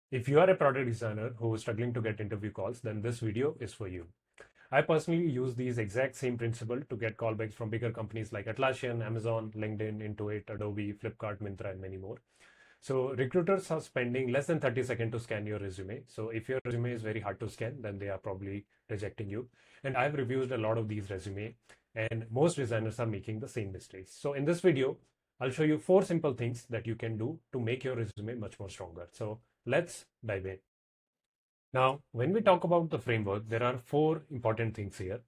If you are a product designer who is struggling to get interview calls, then this video is for you. I personally use these exact same principle to get callbacks from bigger companies like Atlassian, Amazon, LinkedIn, Intuit, Adobe, Flipkart, Myntra, and many more. So recruiters are spending less than 30 seconds to scan your resume. So if your resume is very hard to scan, then they are probably rejecting you. And I've reviewed a lot of these resume, and most designers are making the same mistakes. So in this video, I'll show you 4 simple things that you can do to make your resume much more stronger. So let's dive in. Now, when we talk about the framework, there are 4 important things here.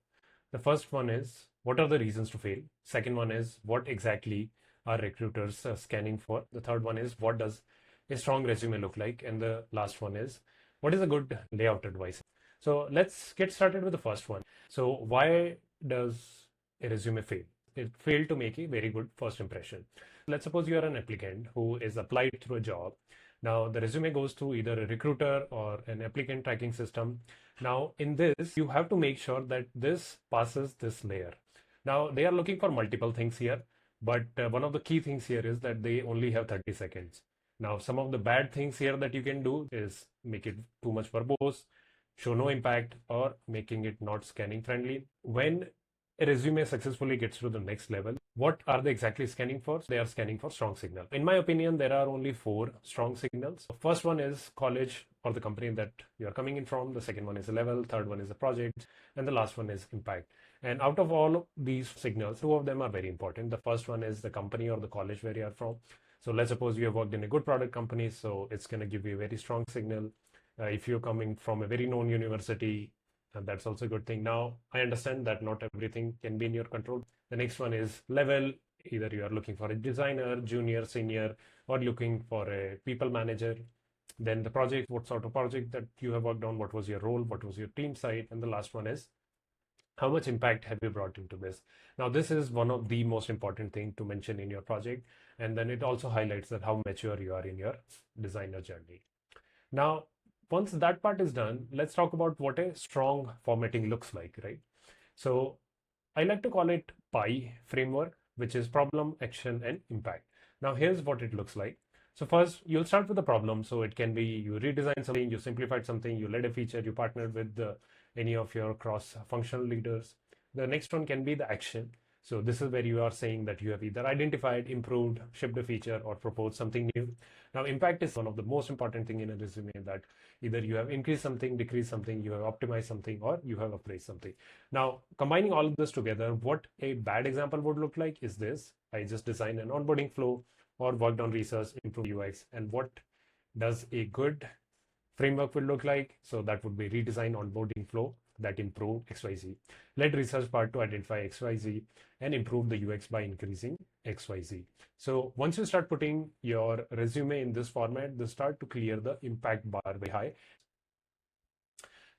The first one is what are the reasons to fail? Second one is what exactly are recruiters scanning for? The third one is what does a strong resume look like? And the last one is what is a good layout advice? So let's get started with the first one. So why does a resume fail? It failed to make a very good first impression. Let's suppose you are an applicant who is applied through a job. Now the resume goes to either a recruiter or an applicant tracking system. Now in this, you have to make sure that this passes this layer. Now they are looking for multiple things here, but one of the key things here is that they only have 30 seconds. Now some of the bad things here that you can do is make it too much verbose, show no impact, or making it not scanning friendly. When a resume successfully gets to the next level, what are they exactly scanning for? They are scanning for strong signal. In my opinion, there are only 4 strong signals. The first one is college or the company that you are coming in from. The second one is a level. Third one is a project. And the last one is impact. And out of all of these signals, 2 of them are very important. The first one is the company or the college where you are from. So let's suppose you have worked in a good product company. So it's going to give you a very strong signal. If you're coming from a very known university, and that's also a good thing. Now, I understand that not everything can be in your control. The next one is level. Either you are looking for a designer, junior, senior, or looking for a people manager. Then the project, what sort of project that you have worked on, what was your role, what was your team side, and the last one is how much impact have you brought into this. Now this is one of the most important thing to mention in your project, and then it also highlights that how mature you are in your designer journey. Now, once that part is done, let's talk about what a strong formatting looks like, right? So I like to call it PI framework, which is problem, action, and impact. Now, here's what it looks like. So first, you'll start with the problem. So it can be you redesigned something, you simplified something, you led a feature, you partnered with any of your cross-functional leaders. The next one can be the action. So this is where you are saying that you have either identified, improved, shipped a feature, or proposed something new. Now, impact is one of the most important thing in a resume, that either you have increased something, decreased something, you have optimized something, or you have appraised something. Now, combining all of this together, what a bad example would look like is this. I just designed an onboarding flow or worked on research, improved UX. And what does a good framework will look like? So that would be redesign onboarding flow that improve XYZ, led research part to identify XYZ, and improve the UX by increasing XYZ. So once you start putting your resume in this format, they start to clear the impact bar very high.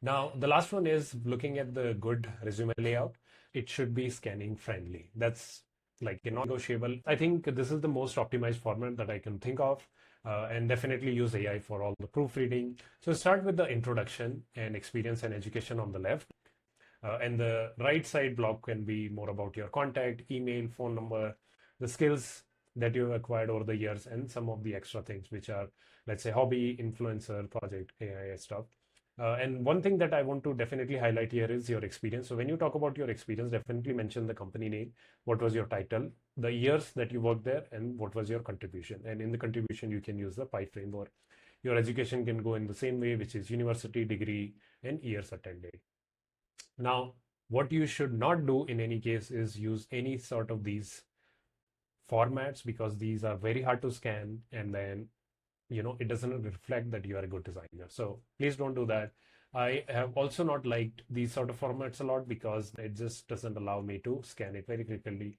Now, the last one is looking at the good resume layout. It should be scanning friendly. That's like a non-negotiable. I think this is the most optimized format that I can think of, and definitely use AI for all the proofreading. So start with the introduction and experience and education on the left. And the right side block can be more about your contact, email, phone number, the skills that you've acquired over the years, and some of the extra things, which are, let's say, hobby, influencer, project, AI stuff. And one thing that I want to definitely highlight here is your experience. So when you talk about your experience, definitely mention the company name, what was your title, the years that you worked there, and what was your contribution. And in the contribution, you can use the PI framework. Your education can go in the same way, which is university, degree, and years attended. Now, what you should not do in any case is use any sort of these formats, because these are very hard to scan, and then it doesn't reflect that you are a good designer. So please don't do that. I have also not liked these sort of formats a lot because it just doesn't allow me to scan it very quickly.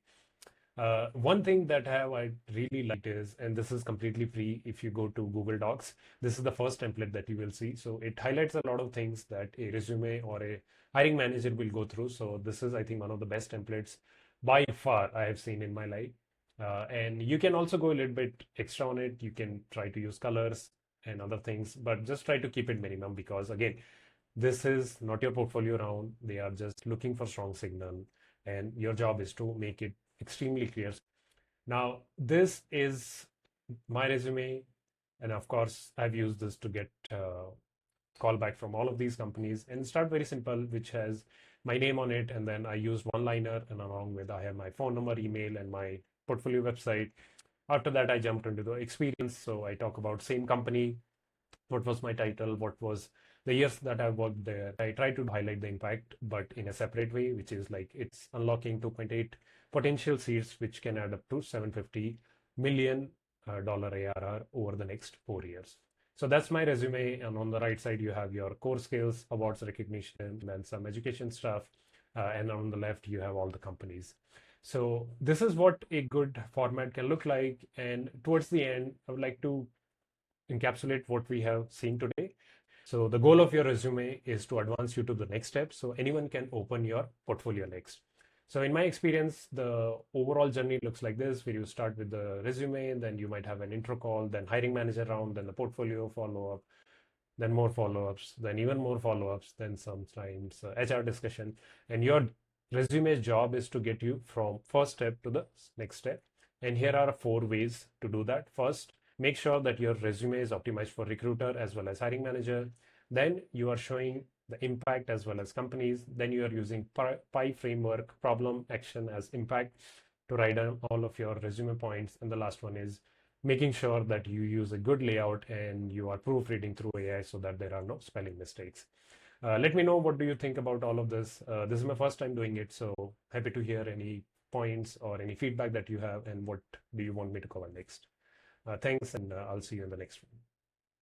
One thing that I really liked is, and this is completely free if you go to Google Docs, this is the first template that you will see. So it highlights a lot of things that a resume or a hiring manager will go through. So this is, I think, one of the best templates by far I have seen in my life. And you can also go a little bit extra on it. You can try to use colors and other things, but just try to keep it minimum, because again, this is not your portfolio round. They are just looking for strong signal, and your job is to make it extremely clear. Now, this is my resume. And of course, I've used this to get callback from all of these companies, and start very simple, which has my name on it. And then I use one liner, and along with I have my phone number, email, and my portfolio website. After that, I jumped into the experience. So I talk about same company, what was my title, what was the years that I worked there. I try to highlight the impact, but in a separate way, which is like it's unlocking 2.8 potential seats, which can add up to $750 million dollar ARR over the next 4 years. So that's my resume. And on the right side, you have your core skills, awards recognition, and then some education stuff. And on the left, you have all the companies. So this is what a good format can look like. And towards the end, I would like to encapsulate what we have seen today. So the goal of your resume is to advance you to the next step, so anyone can open your portfolio next. So in my experience, the overall journey looks like this, where you start with the resume, then you might have an intro call, then hiring manager round, then the portfolio follow-up, then more follow-ups, then even more follow-ups, then sometimes HR discussion. And your resume's job is to get you from first step to the next step. And here are 4 ways to do that. First, make sure that your resume is optimized for recruiter as well as hiring manager. Then you are showing the impact as well as companies. Then you are using PI framework, problem, action as impact, to write down all of your resume points. And the last one is making sure that you use a good layout and you are proofreading through AI so that there are no spelling mistakes. Let me know, what do you think about all of this? This is my first time doing it, so happy to hear any points or any feedback that you have, and what do you want me to cover next. Thanks, and I'll see you in the next one.